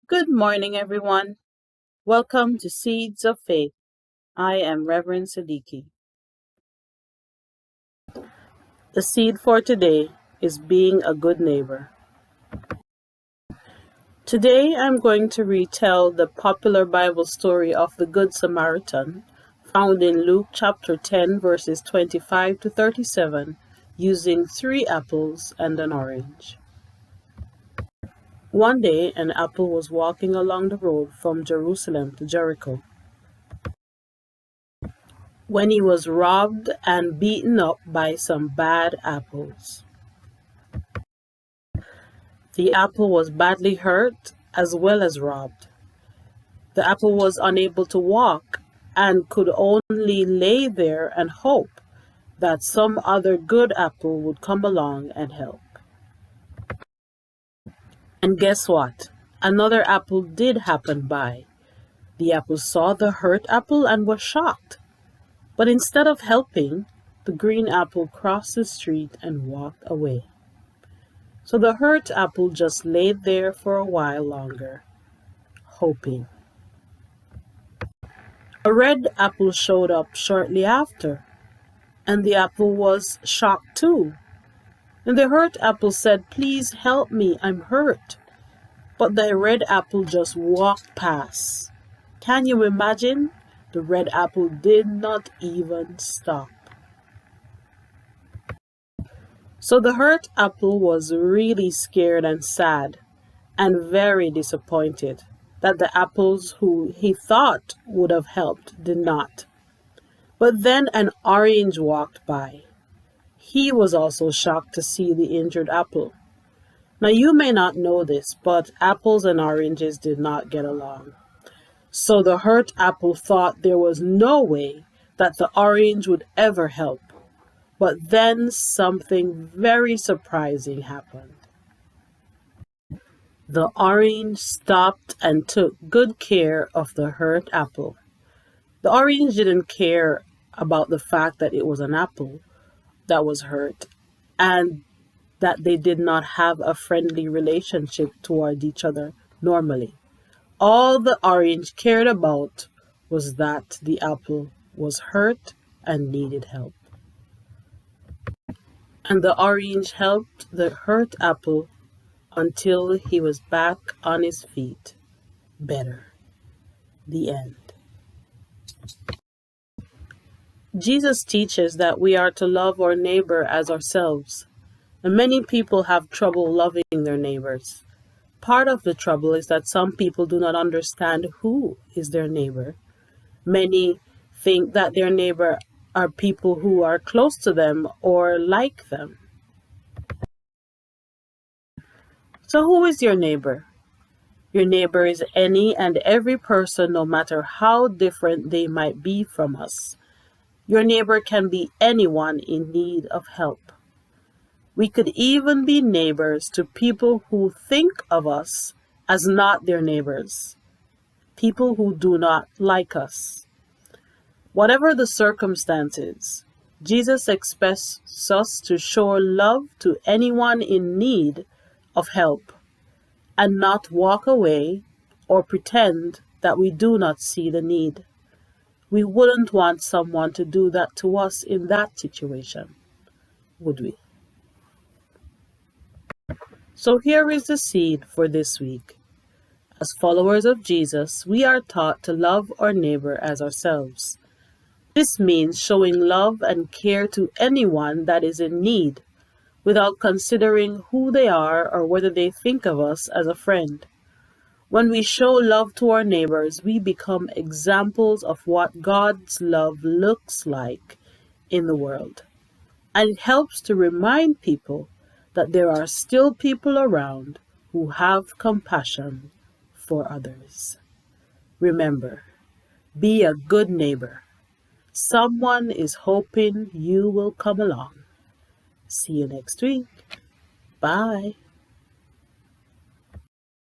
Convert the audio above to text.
Good morning, everyone. Welcome to Seeds of Faith. I am Reverend Siddiqui. The seed for today is being a good neighbor. Today I'm going to retell the popular Bible story of the Good Samaritan, found in Luke chapter 10, verses 25 to 37, using 3 apples and an orange. One day, an apple was walking along the road from Jerusalem to Jericho when he was robbed and beaten up by some bad apples. The apple was badly hurt as well as robbed. The apple was unable to walk and could only lay there and hope that some other good apple would come along and help. And guess what? Another apple did happen by. The apple saw the hurt apple and was shocked. But instead of helping, the green apple crossed the street and walked away. So the hurt apple just laid there for a while longer, hoping. A red apple showed up shortly after, and the apple was shocked too. And the hurt apple said, "Please help me, I'm hurt." But the red apple just walked past. Can you imagine? The red apple did not even stop. So the hurt apple was really scared and sad and very disappointed that the apples who he thought would have helped did not. But then an orange walked by. He was also shocked to see the injured apple. Now you may not know this, but apples and oranges did not get along. So the hurt apple thought there was no way that the orange would ever help. But then something very surprising happened. The orange stopped and took good care of the hurt apple. The orange didn't care about the fact that it was an apple that was hurt and that they did not have a friendly relationship toward each other normally. All the orange cared about was that the apple was hurt and needed help. And the orange helped the hurt apple until he was back on his feet, better. The end. Jesus teaches that we are to love our neighbor as ourselves, and many people have trouble loving their neighbors. Part of the trouble is that some people do not understand who is their neighbor. Many think that their neighbor are people who are close to them or like them. So who is your neighbor? Your neighbor is any and every person, no matter how different they might be from us. Your neighbor can be anyone in need of help. We could even be neighbors to people who think of us as not their neighbors, people who do not like us. Whatever the circumstances, Jesus expects us to show love to anyone in need of help and not walk away or pretend that we do not see the need. We wouldn't want someone to do that to us in that situation, would we? So here is the seed for this week. As followers of Jesus, we are taught to love our neighbor as ourselves. This means showing love and care to anyone that is in need, without considering who they are or whether they think of us as a friend. When we show love to our neighbors, we become examples of what God's love looks like in the world. And it helps to remind people that there are still people around who have compassion for others. Remember, be a good neighbor. Someone is hoping you will come along. See you next week. Bye.